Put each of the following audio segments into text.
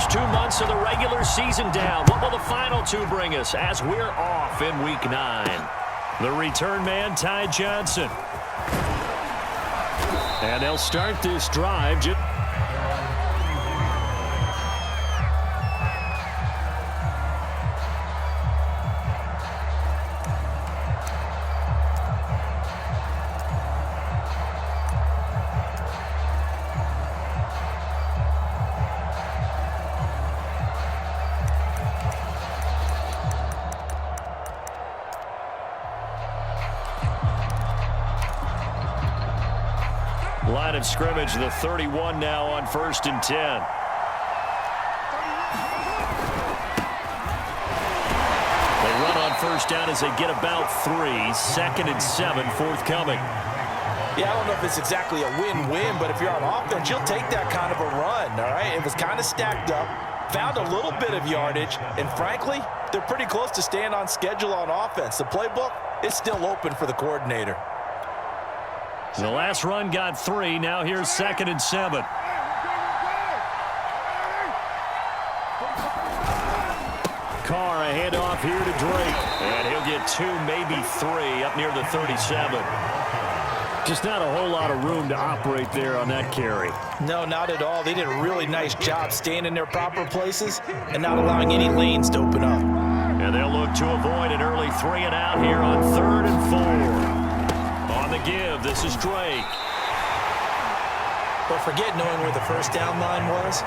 first 2 months of the regular season down. What will the final two bring us as we're off in Week 9? The return man, Ty Johnson. And they'll start this drive. Line of scrimmage, the 31 now on 1st and 10. They run on first down as they get about 3. 2nd and 7, forthcoming. Yeah, I don't know if it's exactly a win-win, but if you're on offense, you'll take that kind of a run, all right? It was kind of stacked up, found a little bit of yardage, and frankly, they're pretty close to staying on schedule on offense. The playbook is still open for the coordinator. The last run got 3. Now here's 2nd and 7. Carr, a handoff here to Drake. And he'll get 2, maybe 3 up near the 37. Just not a whole lot of room to operate there on that carry. No, not at all. They did a really nice job staying in their proper places and not allowing any lanes to open up. And they'll look to avoid an early 3 and out here on 3rd and 4. On the give, this is Drake. But forget knowing where the first down line was.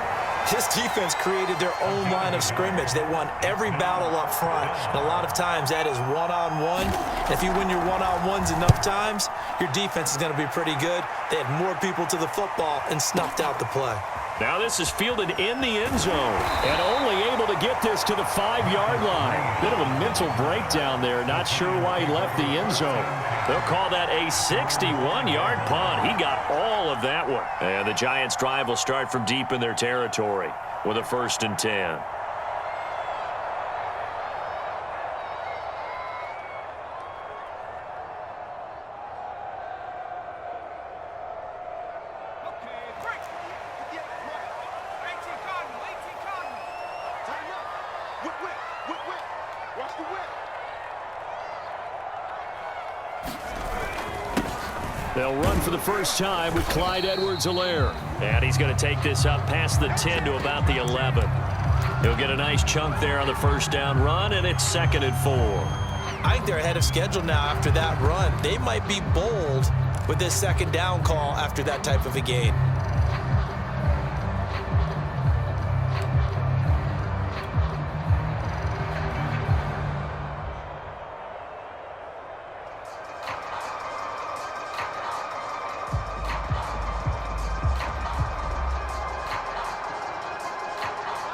This defense created their own line of scrimmage. They won every battle up front, and a lot of times that is one-on-one. If you win your one-on-ones enough times, your defense is going to be pretty good. They had more people to the football and snuffed out the play. Now this is fielded in the end zone and only able to get this to the 5-yard line. Bit of a mental breakdown there. Not sure why he left the end zone. They'll call that a 61-yard punt. He got all of that one. And the Giants' drive will start from deep in their territory with a 1st and 10. They'll run for the first time with Clyde Edwards-Helaire. And he's going to take this up past the 10 to about the 11. He'll get a nice chunk there on the first down run, and it's 2nd and 4. I think they're ahead of schedule now after that run. They might be bold with this 2nd down call after that type of a gain.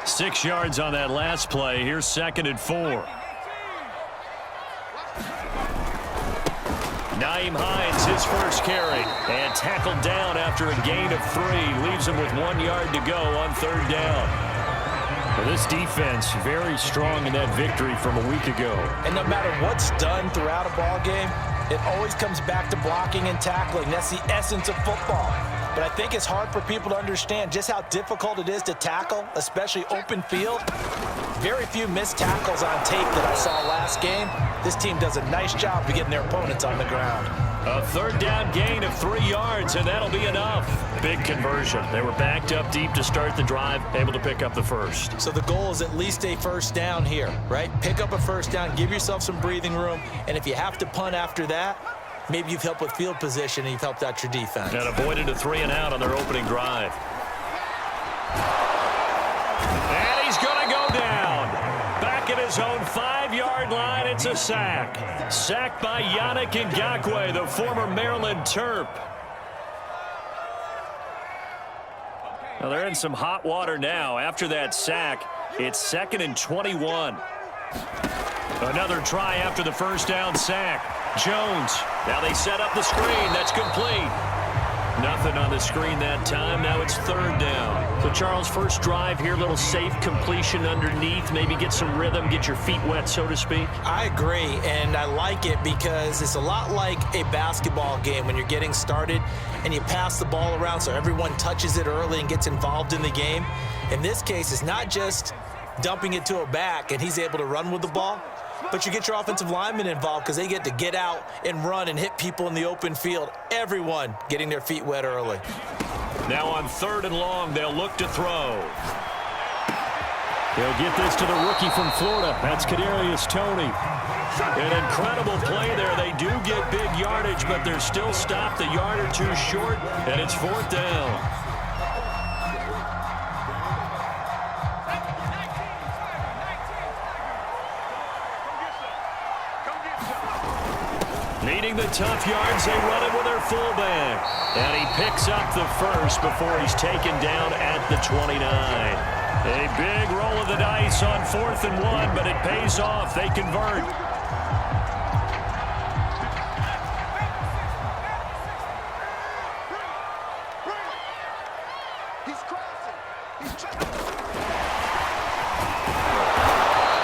Six yards on that last play. Here's 2nd and 4. Nyheim Hines, his first carry. And tackled down after a gain of 3. Leaves him with 1 yard to go on 3rd down. Well, this defense very strong in that victory from a week ago. And no matter what's done throughout a ball game, it always comes back to blocking and tackling. That's the essence of football. But I think it's hard for people to understand just how difficult it is to tackle, especially open field. Very few missed tackles on tape that I saw last game. This team does a nice job of getting their opponents on the ground. A 3rd down gain of 3 yards, and that'll be enough. Big conversion. They were backed up deep to start the drive, able to pick up the first. So the goal is at least a first down here, right? Pick up a first down, give yourself some breathing room, and if you have to punt after that, maybe you've helped with field position and you've helped out your defense. And avoided a 3 and out on their opening drive. And he's going to go down. Back at his own 5-yard line, it's a sack. Sacked by Yannick Ngakoue, the former Maryland Terp. Now they're in some hot water now. After that sack, it's 2nd and 21. Another try after the first down sack. Jones. Now they set up the screen. That's complete. Nothing on the screen that time. Now it's third down. So, Charles, first drive here, little safe completion underneath. Maybe get some rhythm, get your feet wet, so to speak. I agree, and I like it because it's a lot like a basketball game when you're getting started and you pass the ball around so everyone touches it early and gets involved in the game. In this case, it's not just dumping it to a back and he's able to run with the ball, but you get your offensive linemen involved because they get to get out and run and hit people in the open field. Everyone getting their feet wet early. Now on third and long, they'll look to throw. They'll get this to the rookie from Florida. That's Kadarius Toney. An incredible play there. They do get big yardage, but they're still stopped a yard or two short, and it's fourth down. Needing the tough yards, they run it with their fullback. And he picks up the first before he's taken down at the 29. A big roll of the dice on 4th and 1, but it pays off. They convert.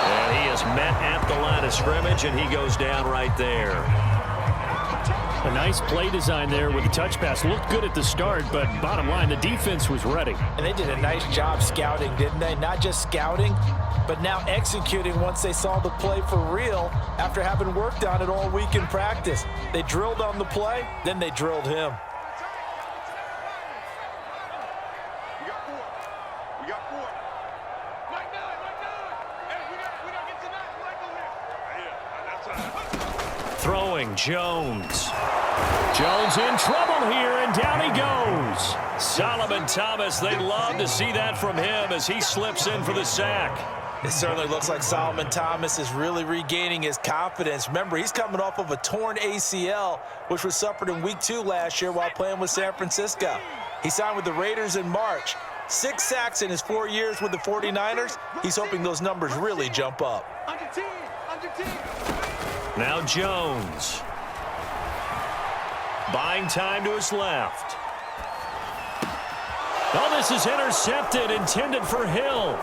And he is met at the line of scrimmage, and he goes down right there. A nice play design there with the touch pass. Looked good at the start, but bottom line, the defense was ready. And they did a nice job scouting, didn't they? Not just scouting, but now executing once they saw the play for real after having worked on it all week in practice. They drilled on the play, then they drilled him. Throwing Jones. Jones in trouble here, and down he goes. Solomon Thomas, they'd love to see that from him as he slips in for the sack. It certainly looks like Solomon Thomas is really regaining his confidence. Remember, he's coming off of a torn ACL, which was suffered in Week 2 last year while playing with San Francisco. He signed with the Raiders in March. 6 sacks in his 4 years with the 49ers. He's hoping those numbers really jump up. Now Jones. Buying time to his left. Oh, this is intercepted, intended for Hill.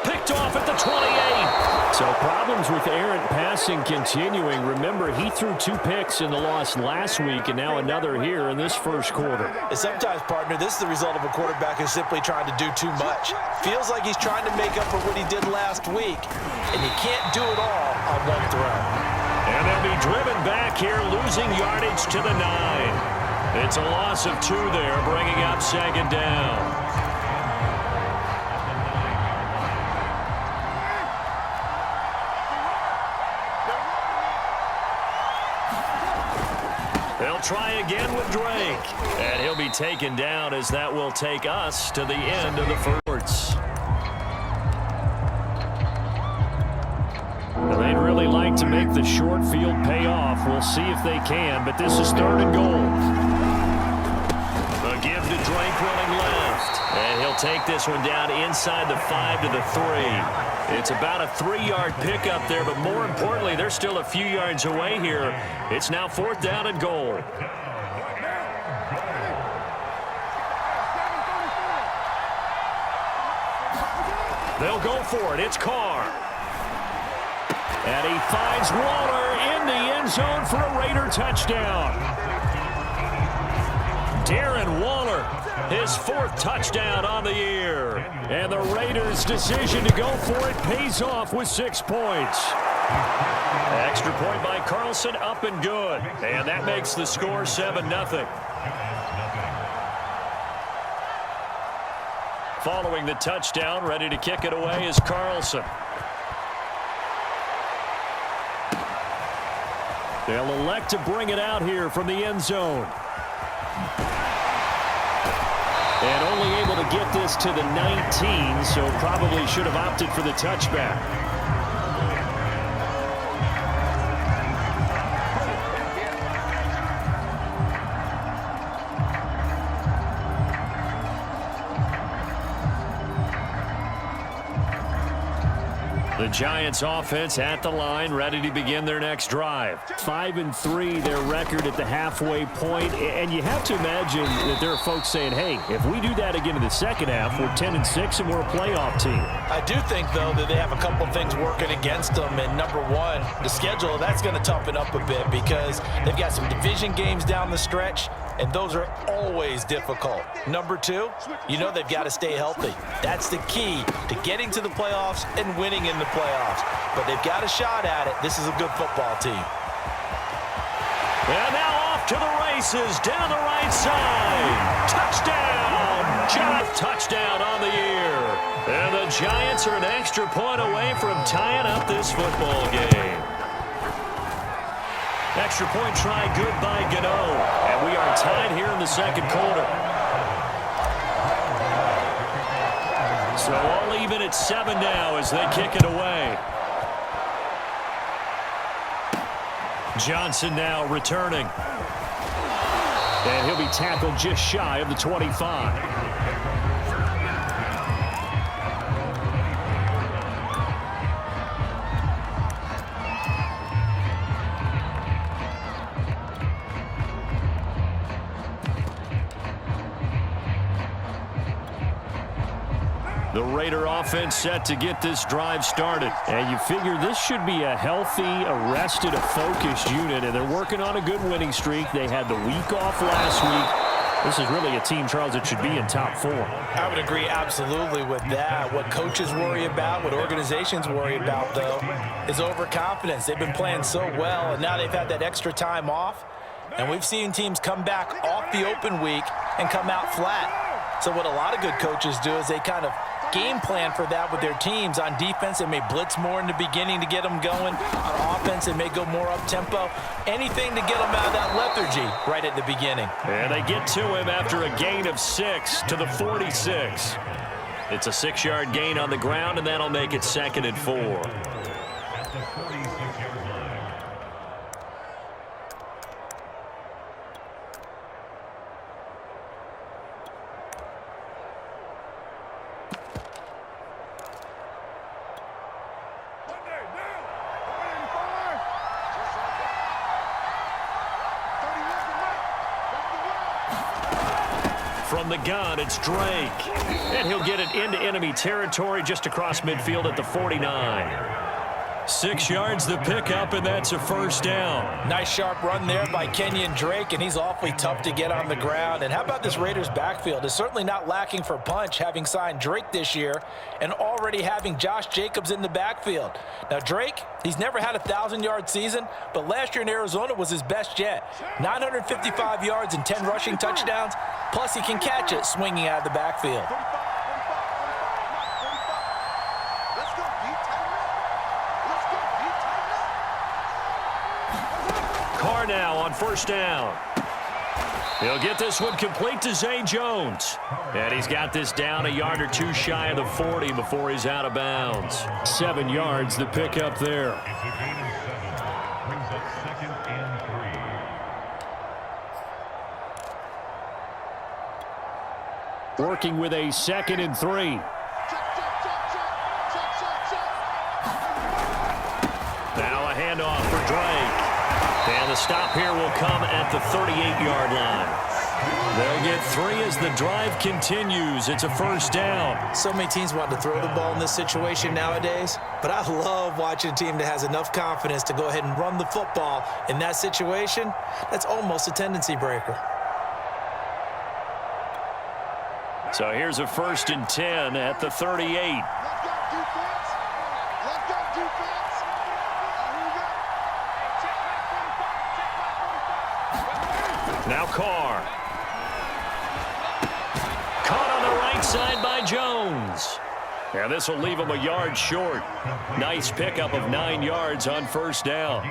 Picked off at the 28. So problems with errant passing continuing. Remember, he threw 2 picks in the loss last week, and now another here in this first quarter. And sometimes, partner, this is the result of a quarterback who's simply trying to do too much. Feels like he's trying to make up for what he did last week, and you can't do it all on one throw. And they'll be driven back here, losing yardage to the 9. It's a loss of 2 there, bringing up second down. They'll try again with Drake. And he'll be taken down as that will take us to the end of the first. They'd really like to make the short field pay off. We'll see if they can, but this is 3rd and goal. A give to Drake running left. And he'll take this one down inside the 5 to the 3. It's about a 3-yard pickup there, but more importantly, they're still a few yards away here. It's now 4th down and goal. They'll go for it. It's Carr. And he finds Waller in the end zone for a Raider touchdown. Darren Waller, his 4th touchdown on the year. And the Raiders' decision to go for it pays off with 6 points. Extra point by Carlson, up and good. And that makes the score 7-0. Following the touchdown, ready to kick it away is Carlson. They'll elect to bring it out here from the end zone. And only able to get this to the 19, so probably should have opted for the touchback. The Giants offense at the line, ready to begin their next drive. 5-3, their record at the halfway point. And you have to imagine that there are folks saying, hey, if we do that again in the second half, we're 10-6 and we're a playoff team. I do think, though, that they have a couple things working against them. And number one, the schedule, that's going to toughen up a bit because they've got some division games down the stretch, and those are always difficult. Number two, you know they've got to stay healthy. That's the key to getting to the playoffs and winning in the playoffs. But they've got a shot at it. This is a good football team. And now off to the races, down the right side. Touchdown! Giants touchdown on the year. And the Giants are an extra point away from tying up this football game. Extra point try good by Gano. And we are tied here in the second quarter. So all even at 7 now as they kick it away. Johnson now returning. And he'll be tackled just shy of the 25. The Raider offense set to get this drive started. And you figure this should be a healthy, arrested, a focused unit, and they're working on a good winning streak. They had the week off last week. This is really a team, Charles, that should be in top 4. I would agree absolutely with that. What coaches worry about, what organizations worry about, though, is overconfidence. They've been playing so well, and now they've had that extra time off. And we've seen teams come back off the open week and come out flat. So what a lot of good coaches do is they kind of game plan for that with their teams. On defense, they may blitz more in the beginning to get them going. On offense, they may go more up-tempo. Anything to get them out of that lethargy right at the beginning. And they get to him after a gain of 6 to the 46. It's a 6-yard gain on the ground, and that'll make it 2nd and 4. From the gun, it's Drake. And he'll get it into enemy territory just across midfield at the 49. 6 yards the pickup, and that's a first down. Nice sharp run there by Kenyon Drake, and he's awfully tough to get on the ground. And how about this Raiders backfield? It's certainly not lacking for punch, having signed Drake this year and already having Josh Jacobs in the backfield. Now, Drake, he's never had a 1,000-yard season, but last year in Arizona was his best yet. 955 yards and 10 rushing touchdowns, plus he can catch it swinging out of the backfield. Carr now on first down. He'll get this one complete to Zay Jones. And he's got this down a yard or two shy of the 40 before he's out of bounds. 7 yards, the pickup there. Working with a 2nd and 3. Now a handoff for Drake. And the stop here will come at the 38-yard line. They'll get 3 as the drive continues. It's a first down. So many teams want to throw the ball in this situation nowadays, but I love watching a team that has enough confidence to go ahead and run the football. In that situation, that's almost a tendency breaker. So here's a 1st and 10 at the 38. Now Carr. Caught on the right side by Jones. And this will leave him a yard short. Nice pickup of 9 yards on first down.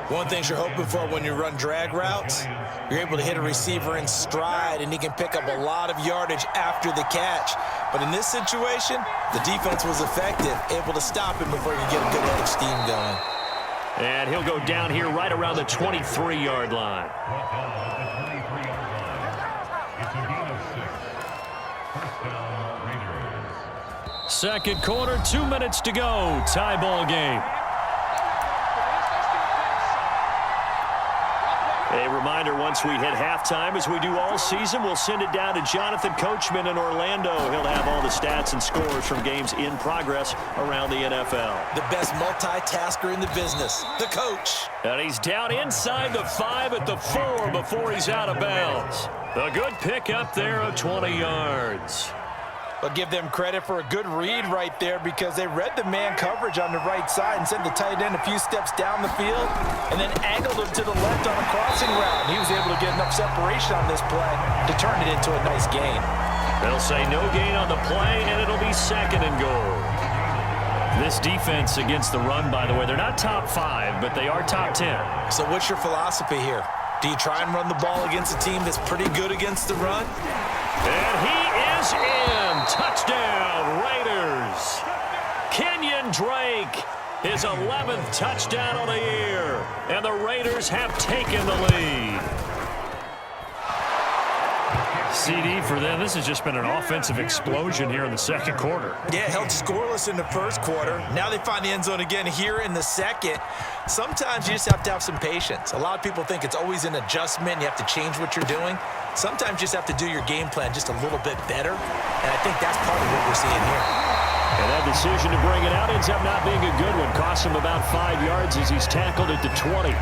One thing you're hoping for when you run drag routes, you're able to hit a receiver in stride, and he can pick up a lot of yardage after the catch. But in this situation, the defense was effective, able to stop him before he could get a good head of steam going. And he'll go down here right around the 23-yard line. Second quarter, 2 minutes to go. Tie ball game. A reminder, once we hit halftime, as we do all season, we'll send it down to Jonathan Coachman in Orlando. He'll have all the stats and scores from games in progress around the NFL. The best multitasker in the business, the coach. And he's down inside the 5 at the 4 before he's out of bounds. A good pick up there of 20 yards. But give them credit for a good read right there because they read the man coverage on the right side and sent the tight end a few steps down the field and then angled him to the left on a crossing route. He was able to get enough separation on this play to turn it into a nice gain. They'll say no gain on the play, and it'll be 2nd and goal. This defense against the run, by the way, they're not top 5, but they are top 10. So what's your philosophy here? Do you try and run the ball against a team that's pretty good against the run? And he is in. Touchdown, Raiders. Kenyon Drake, his 11th touchdown of the year. And the Raiders have taken the lead. CD for them. This has just been an offensive explosion here in the second quarter. Yeah, held scoreless in the first quarter. Now they find the end zone again here in the second. Sometimes you just have to have some patience. A lot of people think it's always an adjustment. You have to change what you're doing. Sometimes you just have to do your game plan just a little bit better. And I think that's part of what we're seeing here. And that decision to bring it out ends up not being a good one. Costs him about 5 yards as he's tackled at the 20.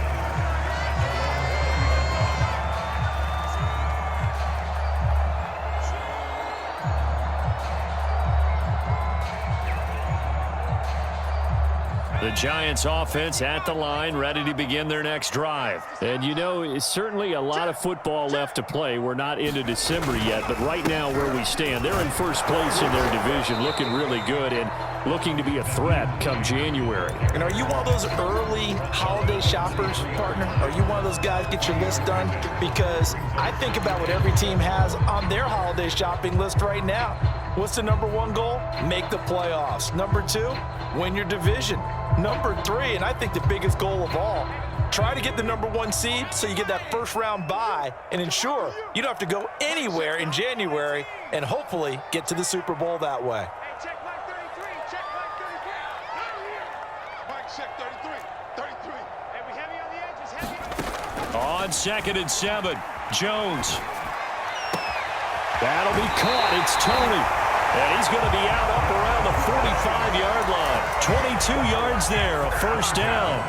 The Giants offense at the line, ready to begin their next drive. And you know, it's certainly a lot of football left to play. We're not into December yet, but right now where we stand, they're in first place in their division, looking really good and looking to be a threat come January. And are you one of those early holiday shoppers, partner? Are you one of those guys get your list done? Because I think about what every team has on their holiday shopping list right now. What's the number 1 goal? Make the playoffs. Number 2, win your division. Number 3, and I think the biggest goal of all, try to get the number 1 seed so you get that first round bye and ensure you don't have to go anywhere in January and hopefully get to the Super Bowl that way. Check Mike 33. Check Mike 33. Mike, check 33. 33. Hey, we heavy on the edges. Heavy. On 2nd and 7, Jones. That'll be caught. It's Tony. And he's going to be out up around the 45-yard line. 22 yards there, a first down.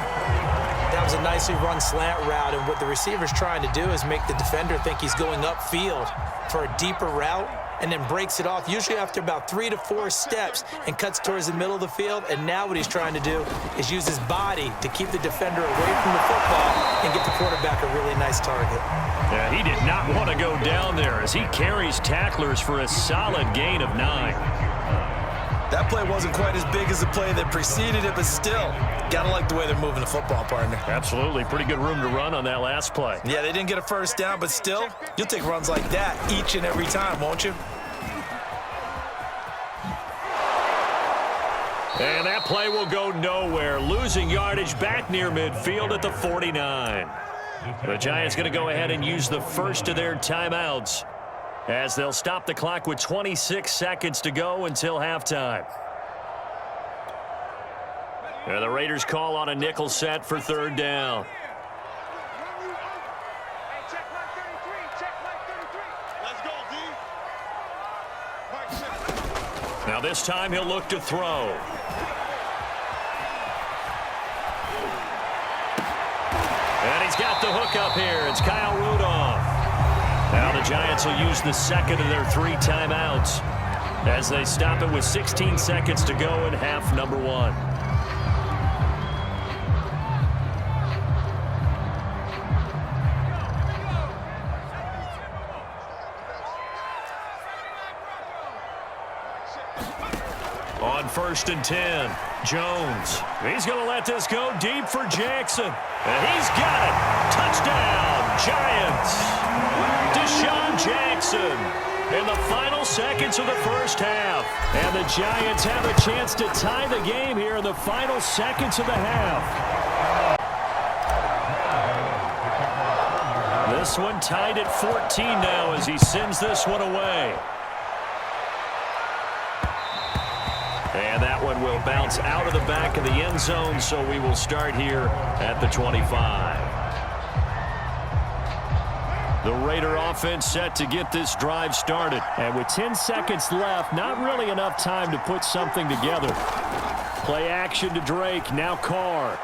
That was a nicely run slant route, and what the receiver's trying to do is make the defender think he's going upfield for a deeper route and then breaks it off, usually after about 3 to 4 steps, and cuts towards the middle of the field. And now what he's trying to do is use his body to keep the defender away from the football and get the quarterback a really nice target. Yeah, he did not want to go down there as he carries tacklers for a solid gain of 9. That play wasn't quite as big as the play that preceded it, but still, gotta like the way they're moving the football, partner. Absolutely. Pretty good room to run on that last play. Yeah, they didn't get a first down, but still, you'll take runs like that each and every time, won't you? And that play will go nowhere. Losing yardage back near midfield at the 49. The Giants going to go ahead and use the first of their timeouts as they'll stop the clock with 26 seconds to go until halftime. And the Raiders call on a nickel set for 3rd down. Hey, check Mike 33. Check Mike 33. Let's go, D. Mike, check. Now this time he'll look to throw. And he's got the hook up here. It's Kyle Rudolph. Now the Giants will use the 2nd of their 3 timeouts as they stop it with 16 seconds to go in half number 1. On 1st and 10, Jones. He's going to let this go deep for Jackson. And he's got it. Touchdown, Giants. Deshaun Jackson in the final seconds of the first half. And the Giants have a chance to tie the game here in the final seconds of the half. This one tied at 14 now as he sends this one away. And that one will bounce out of the back of the end zone, so we will start here at the 25. The Raider offense set to get this drive started. And with 10 seconds left, not really enough time to put something together. Play action to Drake, now Carr.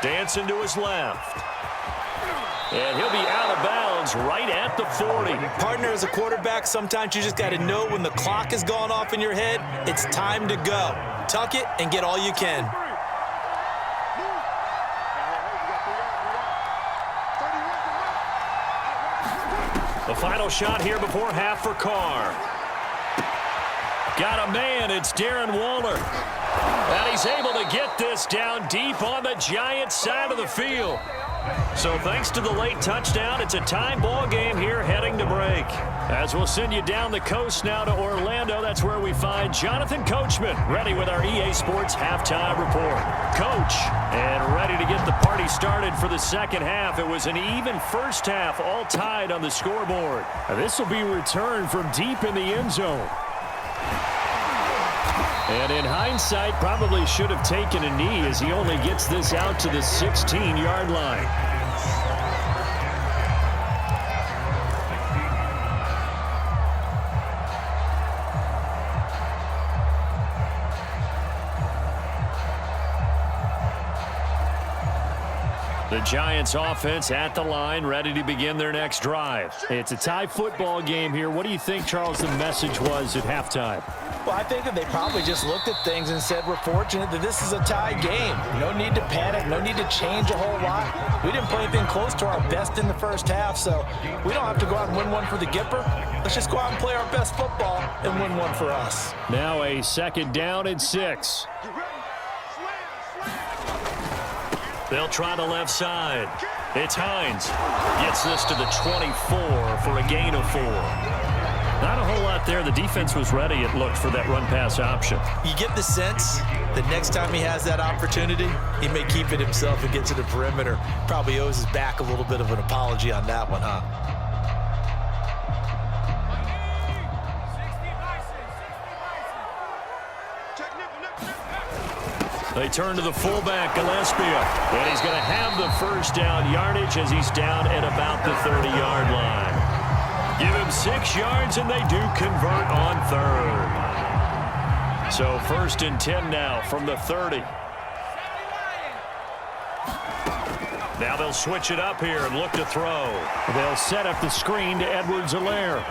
Dancing to his left. And he'll be out of bounds right at the 40. Partner, as a quarterback, sometimes you just got to know when the clock has gone off in your head, it's time to go. Tuck it and get all you can. The final shot here before half for Carr. Got a man, it's Darren Waller. And he's able to get this down deep on the Giants side of the field. So thanks to the late touchdown, it's a tie ball game here heading to break. As we'll send you down the coast now to Orlando, that's where we find Jonathan Coachman, ready with our EA Sports halftime report. Coach, and ready to get the party started for the second half. It was an even first half, all tied on the scoreboard. This will be returned from deep in the end zone. And in hindsight, probably should have taken a knee as he only gets this out to the 16-yard line. The Giants offense at the line, ready to begin their next drive. It's a tie football game here. What do you think, Charles, the message was at halftime? Well, I think that they probably just looked at things and said, we're fortunate that this is a tie game. No need to panic, no need to change a whole lot. We didn't play anything close to our best in the first half, so we don't have to go out and win one for the Gipper. Let's just go out and play our best football and win one for us. Now a second down and 6. They'll try the left side. It's Hines. Gets this to the 24 for a gain of 4. Not a whole lot there. The defense was ready, it looked, for that run-pass option. You get the sense that next time he has that opportunity, he may keep it himself and get to the perimeter. Probably owes his back a little bit of an apology on that one, huh? They turn to the fullback, Gillespie, and he's going to have the first down yardage as he's down at about the 30-yard line. Give him 6 yards, and they do convert on third. So 1st and 10 now from the 30. Now they'll switch it up here and look to throw. They'll set up the screen to Edwards-Helaire.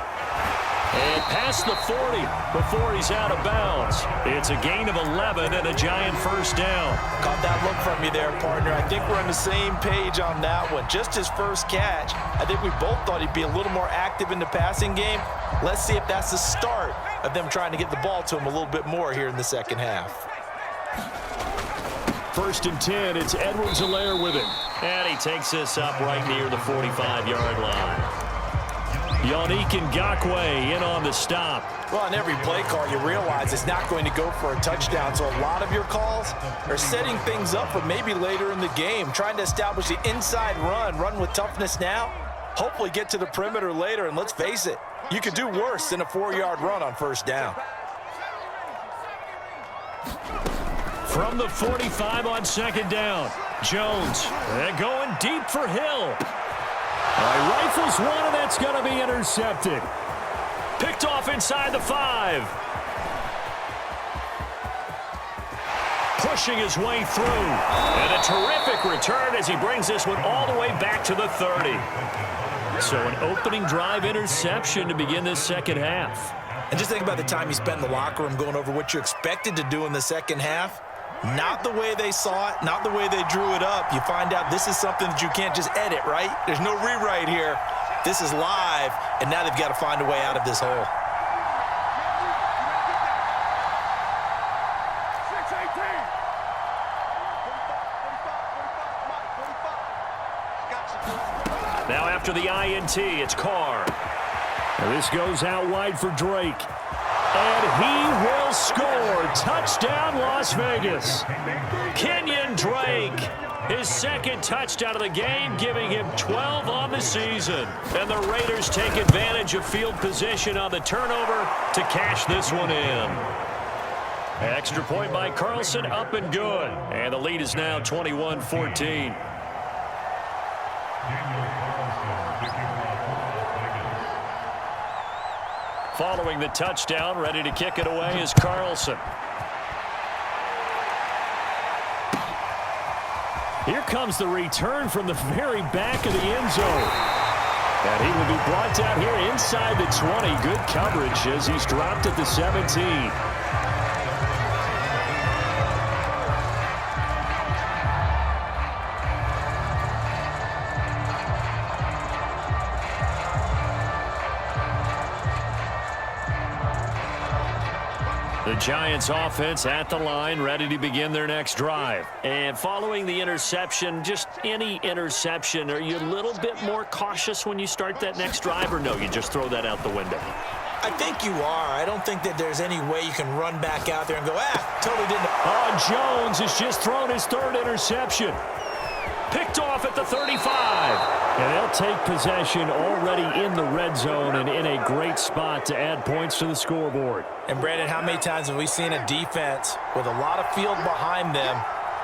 And past the 40 before he's out of bounds. It's a gain of 11 and a Giant first down. Caught that look from you there, partner. I think we're on the same page on that one. Just his first catch. I think we both thought he'd be a little more active in the passing game. Let's see if that's the start of them trying to get the ball to him a little bit more here in the second half. 1st and 10, it's Edwards-Helaire with it. And he takes this up right near the 45-yard line. Yannick Ngakoue in on the stop. Well, on every play call, you realize it's not going to go for a touchdown. So a lot of your calls are setting things up for maybe later in the game, trying to establish the inside run with toughness now, hopefully get to the perimeter later. And let's face it, you could do worse than a 4-yard run on first down. From the 45 on second down, Jones. And going deep for Hill. Rifles one, and that's going to be intercepted. Picked off inside the 5. Pushing his way through. And a terrific return as he brings this one all the way back to the 30. So an opening drive interception to begin this second half. And just think about the time you spent in the locker room going over what you expected to do in the second half. Not the way they saw it, not the way they drew it up. You find out this is something that you can't just edit, right? There's no rewrite here. This is live, and now they've got to find a way out of this hole. Now after the INT, it's Carr. And this goes out wide for Drake. And he will score. Touchdown, Las Vegas. Kenyon Drake, his second touchdown of the game, giving him 12 on the season. And the Raiders take advantage of field position on the turnover to cash this one in. Extra point by Carlson, up and good. And the lead is now 21-14. Following the touchdown, ready to kick it away is Carlson. Here comes the return from the very back of the end zone. And he will be brought down here inside the 20. Good coverage as he's dropped at the 17. The Giants offense at the line, ready to begin their next drive. And following the interception, just any interception, are you a little bit more cautious when you start that next drive, or no, you just throw that out the window? I think you are. I don't think that there's any way you can run back out there and go, totally didn't. Oh, Jones has just thrown his third interception. Picked off at the 35. And they'll take possession already in the red zone and in a great spot to add points to the scoreboard. And, Brandon, how many times have we seen a defense with a lot of field behind them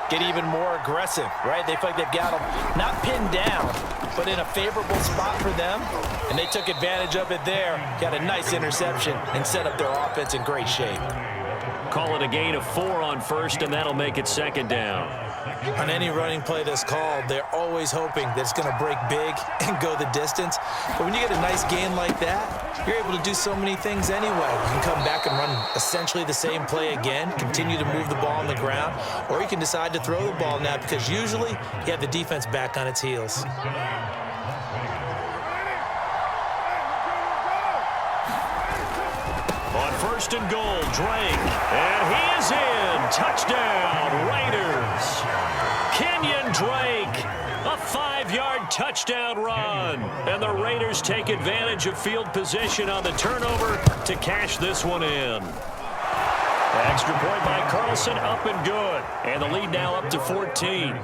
get even more aggressive, right? They feel like they've got them not pinned down, but in a favorable spot for them, and they took advantage of it there, got a nice interception, and set up their offense in great shape. Call it a gain of 4 on first, and that'll make it second down. On any running play that's called, they're always hoping that it's going to break big and go the distance. But when you get a nice gain like that, you're able to do so many things anyway. You can come back and run essentially the same play again, continue to move the ball on the ground, or you can decide to throw the ball now because usually you have the defense back on its heels. On first and goal, Drake. And he is in. Touchdown, Raiders. Kenyon Drake, a 5-yard touchdown run. And the Raiders take advantage of field position on the turnover to cash this one in. Extra point by Carlson, up and good. And the lead now up to 14.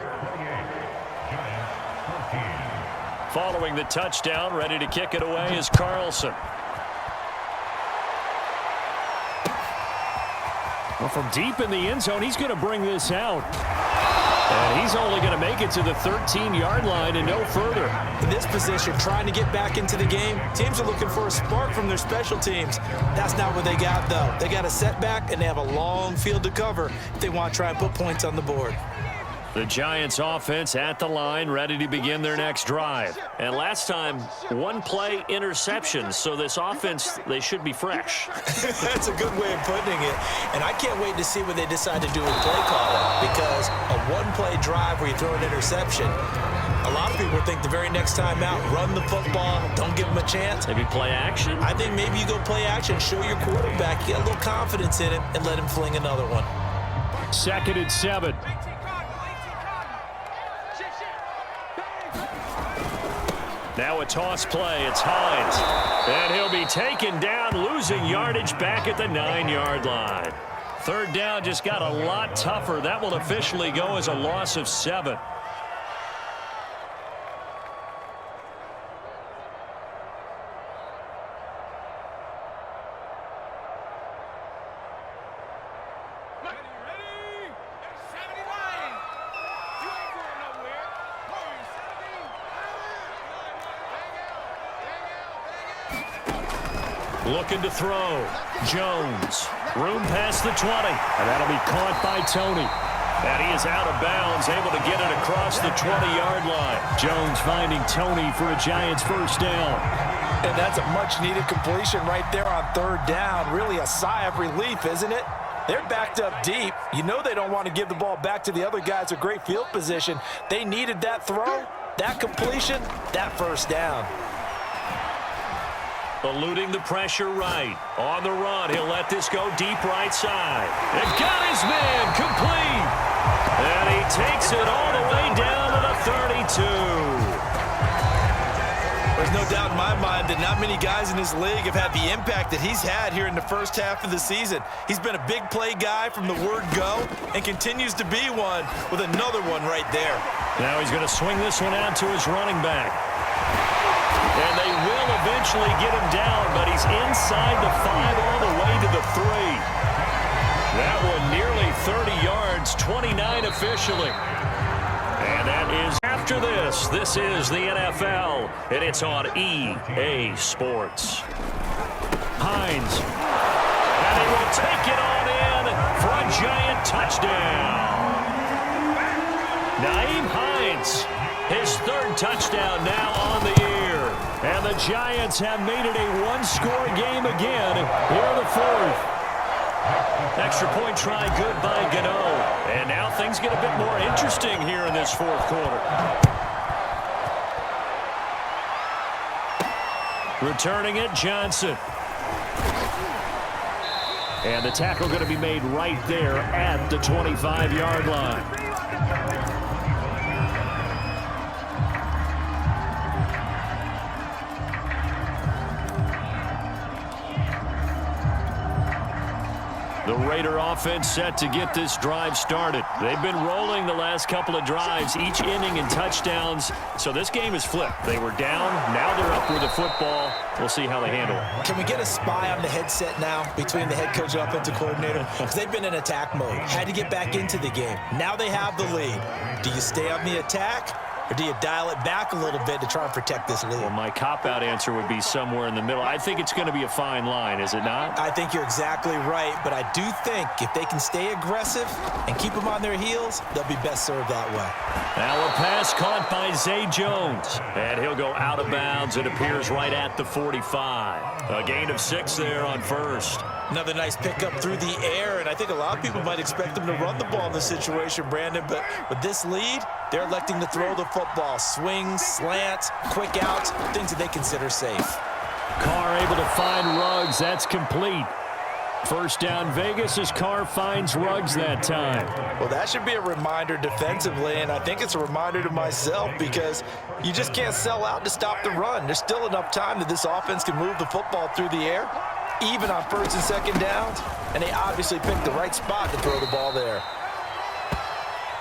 Following the touchdown, ready to kick it away is Carlson. Well, from deep in the end zone, he's going to bring this out. And he's only going to make it to the 13-yard line and no further. In this position, trying to get back into the game, teams are looking for a spark from their special teams. That's not what they got, though. They got a setback, and they have a long field to cover if they want to try and put points on the board. The Giants offense at the line, ready to begin their next drive. And last time, one-play interception, so this offense, they should be fresh. That's a good way of putting it. And I can't wait to see what they decide to do with play calling, because a one-play drive where you throw an interception, a lot of people think the very next time out, run the football, don't give them a chance. Maybe play action? I think maybe you go play action, show your quarterback, get a little confidence in him, and let him fling another one. 2nd and 7. Now a toss play. It's Hines. And he'll be taken down, losing yardage back at the 9-yard line. 3rd down just got a lot tougher. That will officially go as a loss of 7. Looking to throw. Jones. Room past the 20. And that'll be caught by Tony. And he is out of bounds, able to get it across the 20-yard line. Jones finding Tony for a Giants first down. And that's a much-needed completion right there on 3rd down. Really a sigh of relief, isn't it? They're backed up deep. You know they don't want to give the ball back to the other guys with great field position. They needed that throw, that completion, that first down. Eluding the pressure right. On the run, he'll let this go deep right side. And got his man complete. And he takes it all the way down to the 32. There's no doubt in my mind that not many guys in this league have had the impact that he's had here in the first half of the season. He's been a big play guy from the word go and continues to be one with another one right there. Now he's going to swing this one out to his running back. And they will eventually get him down, but he's inside the 5 all the way to the 3. That one 30 yards, 29 officially. And that is after this. This is the NFL, and it's on EA Sports. Hines. And he will take it on in for a giant touchdown. Nyheim Hines, his third touchdown now on the year. And the Giants have made it a one-score game again here in the fourth. Extra point try good by Gano. And now things get a bit more interesting here in this fourth quarter. Returning it, Johnson. And the tackle going to be made right there at the 25-yard line. The Raider offense set to get this drive started. They've been rolling the last couple of drives, each inning in touchdowns. So this game is flipped. They were down. Now they're up with the football. We'll see how they handle it. Can we get a spy on the headset now between the head coach and offensive coordinator? Because they've been in attack mode. Had to get back into the game. Now they have the lead. Do you stay on the attack? Or do you dial it back a little bit to try and protect this lead? Well, my cop-out answer would be somewhere in the middle. I think it's going to be a fine line, is it not? I think you're exactly right, but I do think if they can stay aggressive and keep them on their heels, they'll be best served that way. Now a pass caught by Zay Jones, and he'll go out of bounds. It appears right at the 45. A gain of 6 there on first. Another nice pickup through the air, and I think a lot of people might expect them to run the ball in this situation, Brandon, but with this lead, they're electing to throw the football. Swings, slants, quick outs, things that they consider safe. Carr able to find Ruggs. That's complete. First down Vegas as Carr finds Ruggs that time. Well, that should be a reminder defensively, and I think it's a reminder to myself because you just can't sell out to stop the run. There's still enough time that this offense can move the football through the air, even on first and second downs, and they obviously picked the right spot to throw the ball there.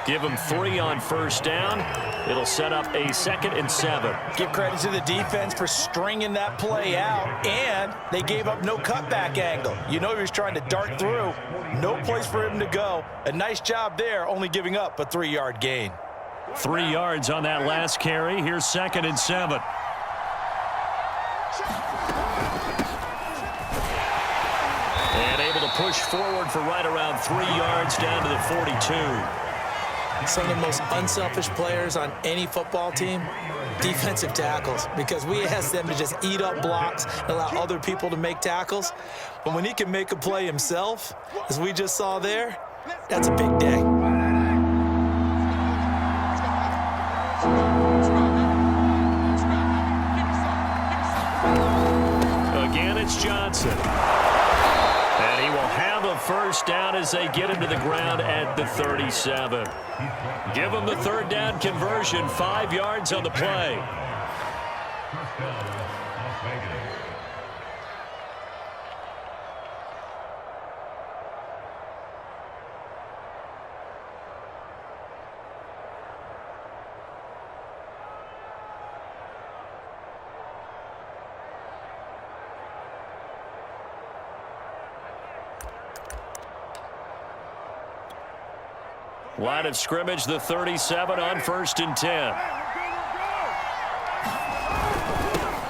Give them 3 on first down. It'll set up a 2nd and 7. Give credit to the defense for stringing that play out, and they gave up no cutback angle. You know he was trying to dart through. No place for him to go. A nice job there, only giving up a 3-yard gain. 3 yards on that last carry. Here's 2nd and 7. And able to push forward for right around 3 yards down to the 42. Some of the most unselfish players on any football team, defensive tackles, because we ask them to just eat up blocks and allow other people to make tackles. But when he can make a play himself, as we just saw there, that's a big day. Again, it's Johnson. And he will have a first down as they get him to the ground at the 37. Give him the 3rd down conversion, 5 yards on the play. Line of scrimmage, the 37 on 1st and 10.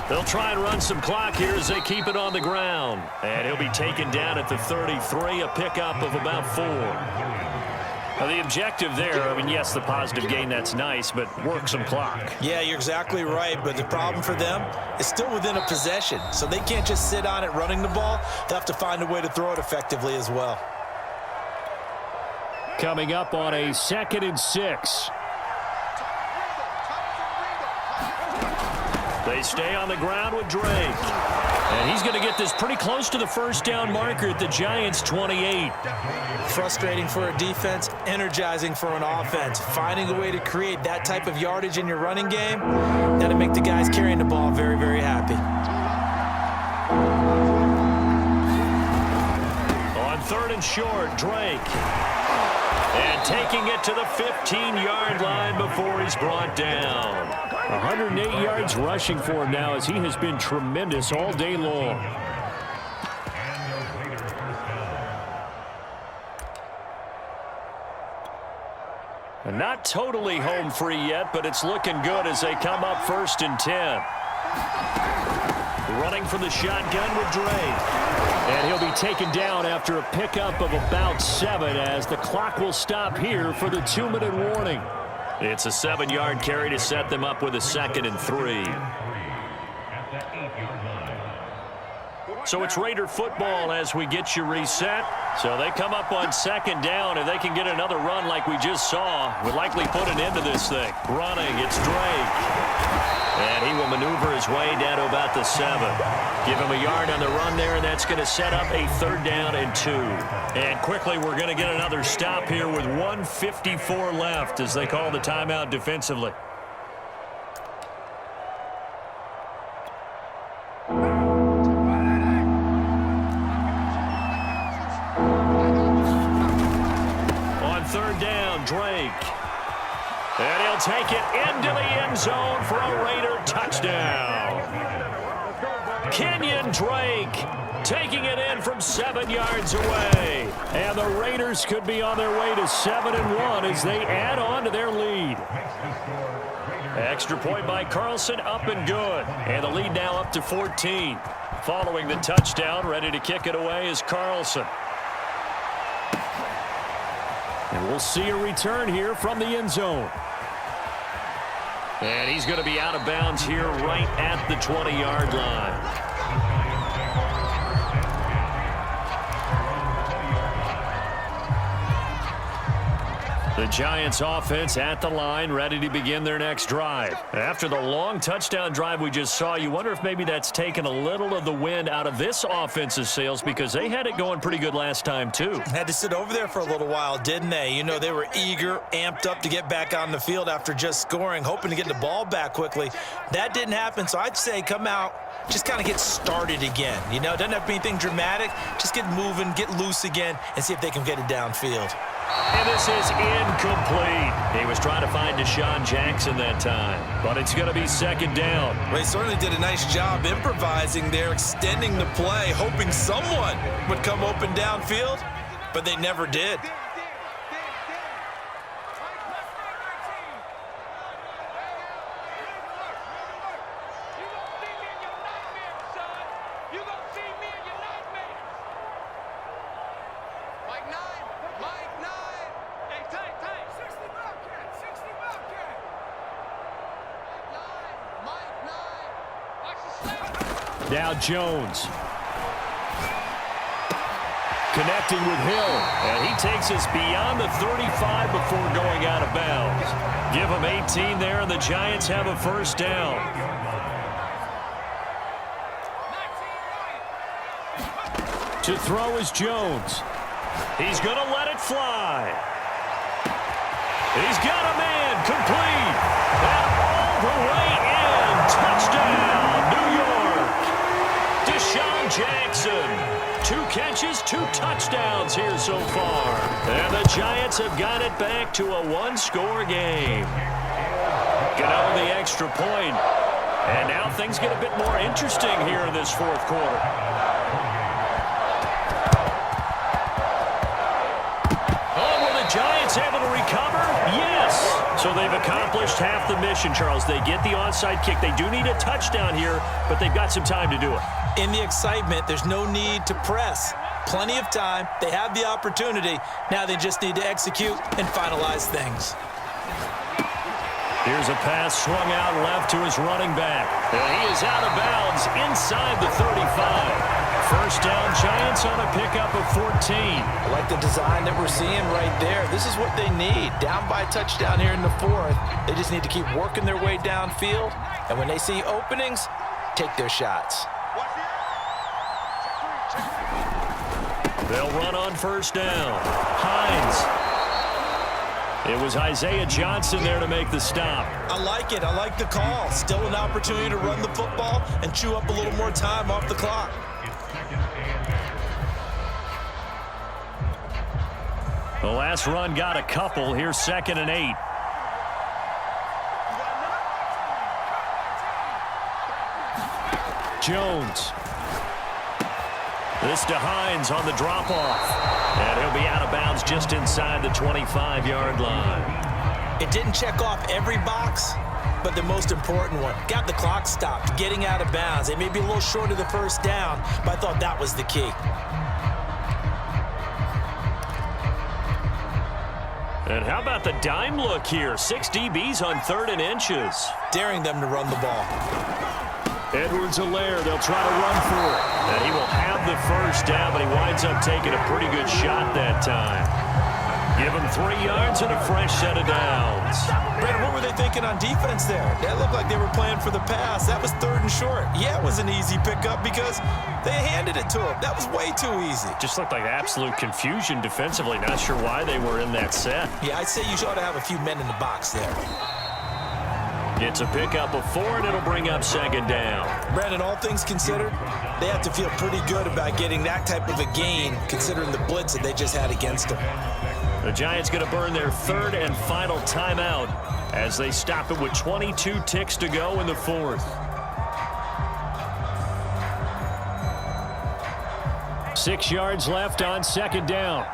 They'll try and run some clock here as they keep it on the ground. And he'll be taken down at the 33, a pickup of about 4. Now the objective there, I mean, yes, the positive gain, that's nice, but work some clock. Yeah, you're exactly right, but the problem for them is still within a possession. So they can't just sit on it running the ball. They'll have to find a way to throw it effectively as well. Coming up on a 2nd and 6. They stay on the ground with Drake. And he's going to get this pretty close to the first down marker at the Giants' 28. Frustrating for a defense, energizing for an offense. Finding a way to create that type of yardage in your running game, that'll make the guys carrying the ball very, very happy. On 3rd and short, Drake. And taking it to the 15-yard line before he's brought down. 108 yards rushing for him now as he has been tremendous all day long. Not totally home free yet, but it's looking good as they come up 1st and 10. Running from the shotgun with Drake. And he'll be taken down after a pickup of about 7 as the clock will stop here for the 2-minute warning. It's a 7-yard carry to set them up with a 2nd and 3. So it's Raider football as we get you reset. So they come up on 2nd down. If they can get another run like we just saw, would likely put an end to this thing. Running, it's Drake. And he will maneuver his way down to about the 7. Give him a yard on the run there, and that's going to set up a 3rd down and 2. And quickly, we're going to get another stop here with 1:54 left as they call the timeout defensively. On 3rd down, Drake. And he'll take it into the end zone for a Raider touchdown. Kenyon Drake taking it in from 7 yards away. And the Raiders could be on their way to 7-1 as they add on to their lead. Extra point by Carlson, up and good. And the lead now up to 14. Following the touchdown, ready to kick it away is Carlson. And we'll see a return here from the end zone. And he's going to be out of bounds here right at the 20-yard line. The Giants offense at the line, ready to begin their next drive. After the long touchdown drive we just saw, you wonder if maybe that's taken a little of the wind out of this offense's sails because they had it going pretty good last time too. Had to sit over there for a little while, didn't they? You know, they were eager, amped up to get back on the field after just scoring, hoping to get the ball back quickly. That didn't happen, so I'd say come out, just kind of get started again. You know, doesn't have to be anything dramatic. Just get moving, get loose again, and see if they can get it downfield. And this is incomplete. He was trying to find Deshaun Jackson that time, but it's going to be 2nd down. Well, he certainly did a nice job improvising there, extending the play, hoping someone would come open downfield, but they never did. Now Jones. Connecting with Hill. And he takes us beyond the 35 before going out of bounds. Give him 18 there, and the Giants have a 1st down. To throw is Jones. He's going to let it fly. He's got a man complete. And all the way in. Touchdown, New York. Deshaun Jackson. 2 catches, 2 touchdowns here so far. And the Giants have got it back to a 1-score game. Get out the extra point. And now things get a bit more interesting here in this 4th quarter. Giants able to recover? Yes. So they've accomplished half the mission, Charles. They get the onside kick. They do need a touchdown here, but they've got some time to do it. In the excitement, there's no need to press. Plenty of time. They have the opportunity. Now they just need to execute and finalize things. Here's a pass swung out left to his running back. And he is out of bounds inside the 35. 1st down, Giants on a pickup of 14. I like the design that we're seeing right there. This is what they need. Down by a touchdown here in the 4th. They just need to keep working their way downfield. And when they see openings, take their shots. They'll run on 1st down. Hines. It was Isaiah Johnson there to make the stop. I like it. I like the call. Still an opportunity to run the football and chew up a little more time off the clock. The last run got a couple. Here's 2nd and 8. Jones. This to Hines on the drop-off. And he'll be out of bounds just inside the 25-yard line. It didn't check off every box, but the most important one. Got the clock stopped, getting out of bounds. They may be a little short of the first down, but I thought that was the key. And how about the dime look here? 6 DBs on 3rd and inches. Daring them to run the ball. Edwards-Helaire, they'll try to run for it. And he will have the first down, but he winds up taking a pretty good shot that time. Give him 3 yards and a fresh set of downs. Brandon, what were they thinking on defense there? That looked like they were playing for the pass. That was 3rd and short. Yeah, it was an easy pickup because they handed it to him. That was way too easy. Just looked like absolute confusion defensively. Not sure why they were in that set. Yeah, I'd say you ought to have a few men in the box there. It's a pickup of 4, and it'll bring up 2nd down. Brandon, all things considered, they have to feel pretty good about getting that type of a gain considering the blitz that they just had against them. The Giants going to burn their 3rd and final timeout as they stop it with 22 ticks to go in the 4th. 6 yards left on 2nd down.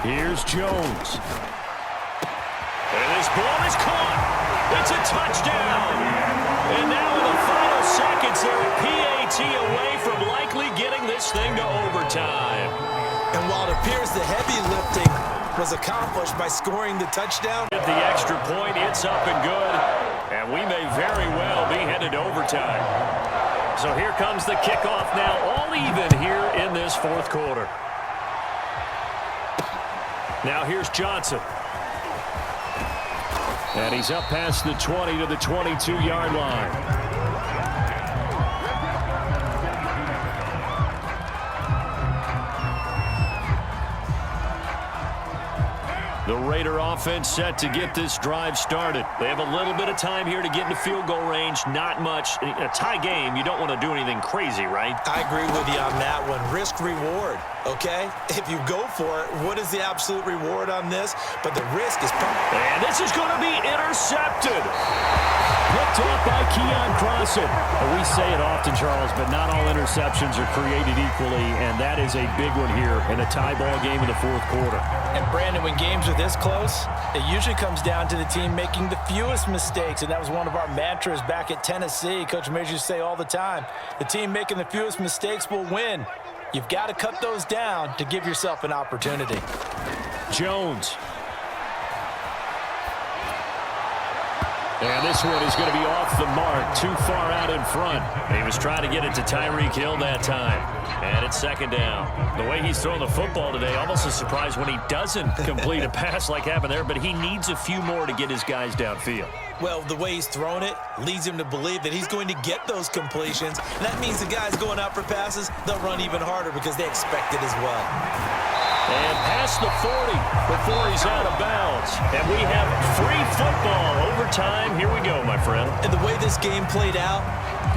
Here's Jones. And this ball is caught. It's a touchdown. And now in the final seconds, they're a PAT away from likely getting this thing to overtime. And while it appears the heavy lifting was accomplished by scoring the touchdown, At the extra point, it's up and good. And we may very well be headed to overtime. So here comes the kickoff now, all even here in this 4th quarter. Now here's Johnson. And he's up past the 20 to the 22-yard line. The Raider offense set to get this drive started. They have a little bit of time here to get into field goal range. Not much. In a tie game, you don't want to do anything crazy, right? I agree with you on that one. Risk reward, okay? If you go for it, what is the absolute reward on this? But the risk is perfect. And this is going to be intercepted. Picked off by Keon Crossan. We say it often, Charles, but not all interceptions are created equally, and that is a big one here in a tie ball game in the 4th quarter. And Brandon, when games are this close, it usually comes down to the team making the fewest mistakes, and that was one of our mantras back at Tennessee. Coach Major used to say all the time, the team making the fewest mistakes will win. You've got to cut those down to give yourself an opportunity. Jones. And this one is going to be off the mark, too far out in front. He was trying to get it to Tyreek Hill that time. And it's 2nd down. The way he's throwing the football today, almost a surprise when he doesn't complete a pass like happened there, but he needs a few more to get his guys downfield. Well, the way he's thrown it leads him to believe that he's going to get those completions. And that means the guys going out for passes, they'll run even harder because they expect it as well. And past the 40 before he's out of bounds. And we have free football. Overtime. Here we go, my friend. And the way this game played out,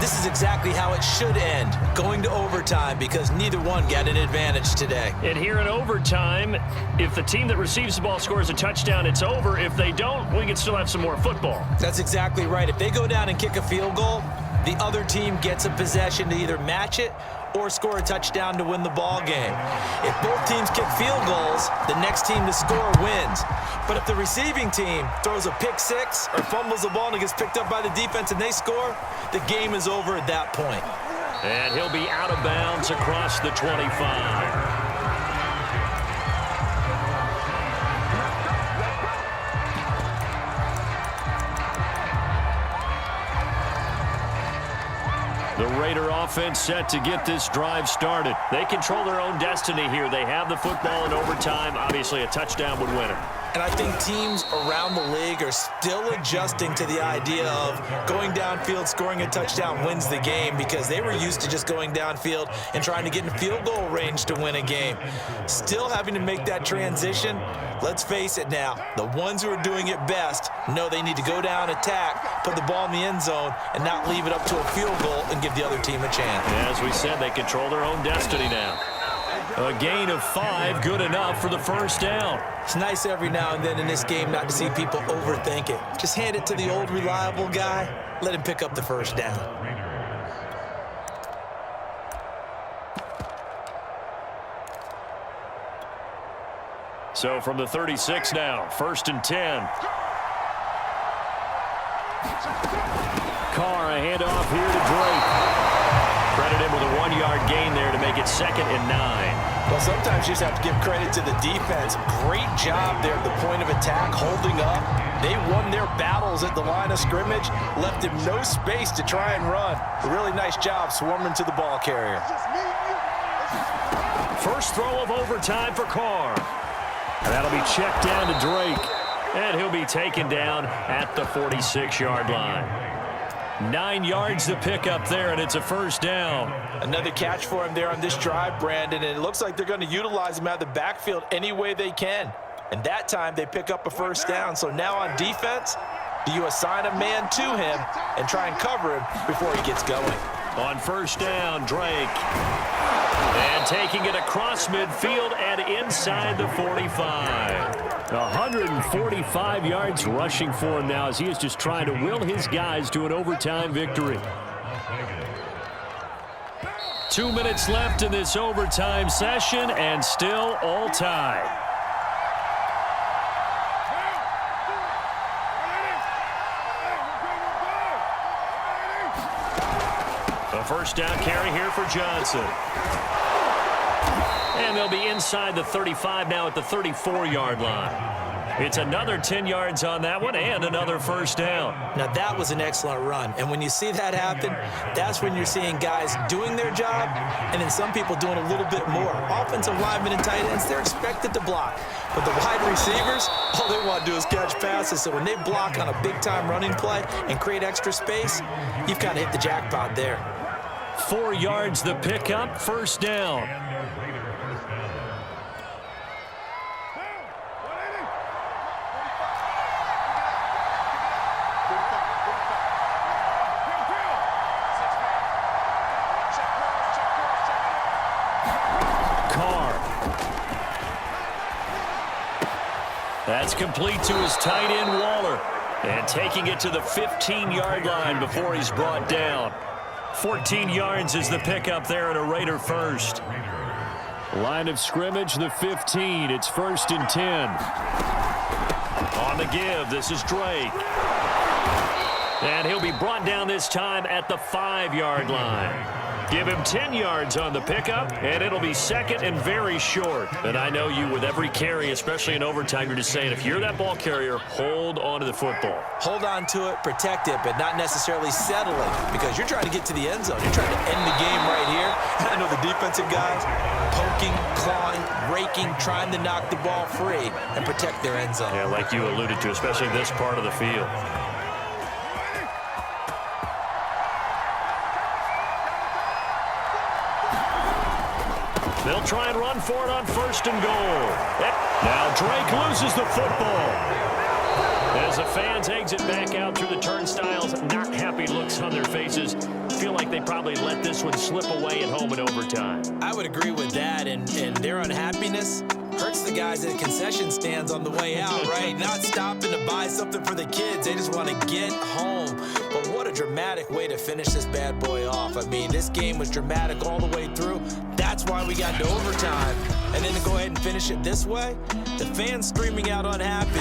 this is exactly how it should end, going to overtime, because neither one got an advantage today. And here in overtime, if the team that receives the ball scores a touchdown, it's over. If they don't, we can still have some more football. That's exactly right. If they go down and kick a field goal, the other team gets a possession to either match it or score a touchdown to win the ball game. If both teams kick field goals, the next team to score wins. But if the receiving team throws a pick six or fumbles the ball and it gets picked up by the defense and they score, the game is over at that point. And he'll be out of bounds across the 25. The Raider offense set to get this drive started. They control their own destiny here. They have the football in overtime. Obviously, a touchdown would win it. And I think teams around the league are still adjusting to the idea of going downfield, scoring a touchdown wins the game, because they were used to just going downfield and trying to get in field goal range to win a game. Still having to make that transition. Let's face it now, the ones who are doing it best know they need to go down, attack, put the ball in the end zone, and not leave it up to a field goal and give the other team a chance. As we said, they control their own destiny now. A gain of 5, good enough for the first down. It's nice every now and then in this game not to see people overthink it. Just hand it to the old reliable guy, let him pick up the first down. So from the 36 now, 1st and 10. Carr, a handoff here to Drake. Credit him with a 1-yard gain there to make it 2nd and 9. Well, sometimes you just have to give credit to the defense. Great job there at the point of attack, holding up. They won their battles at the line of scrimmage, left him no space to try and run. A really nice job swarming to the ball carrier. First throw of overtime for Carr. And that'll be checked down to Drake. And he'll be taken down at the 46-yard line. 9 yards to pick up there, and it's a 1st down. Another catch for him there on this drive, Brandon, and it looks like they're going to utilize him out of the backfield any way they can. And that time they pick up a 1st down. So now on defense, do you assign a man to him and try and cover him before he gets going? On 1st down, Drake. And taking it across midfield and inside the 45. 145 yards rushing for him now as he is just trying to will his guys to an overtime victory. 2 minutes left in this overtime session and still all tied. A 1st down carry here for Johnson. And they'll be inside the 35 now at the 34-yard line. It's another 10 yards on that one and another 1st down. Now, that was an excellent run. And when you see that happen, that's when you're seeing guys doing their job and then some people doing a little bit more. Offensive linemen and tight ends, they're expected to block. But the wide receivers, all they want to do is catch passes. So when they block on a big-time running play and create extra space, you've kind of hit the jackpot there. 4 yards the pickup, 1st down. That's complete to his tight end, Waller. And taking it to the 15-yard line before he's brought down. 14 yards is the pickup there and a Raider 1st. Line of scrimmage, the 15. It's 1st and 10. On the give, this is Drake. And he'll be brought down this time at the 5-yard line. Give him 10 yards on the pickup, and it'll be 2nd and very short. And I know you, with every carry, especially in overtime, you're just saying, if you're that ball carrier, hold on to the football. Hold on to it, protect it, but not necessarily settle it, because you're trying to get to the end zone. You're trying to end the game right here. And I know the defensive guys poking, clawing, raking, trying to knock the ball free and protect their end zone. Yeah, like you alluded to, especially this part of the field. They'll try and run for it on 1st and goal. Now Drake loses the football. As the fans exit back out through the turnstiles, not happy looks on their faces. Feel like they probably let this one slip away at home in overtime. I would agree with that, and their unhappiness hurts the guys at the concession stands on the way out, right? Not stopping to buy something for the kids. They just want to get home. But what a dramatic way to finish this bad boy off. I mean, this game was dramatic all the way through. That's why we got to overtime. And then to go ahead and finish it this way, the fans screaming out unhappy.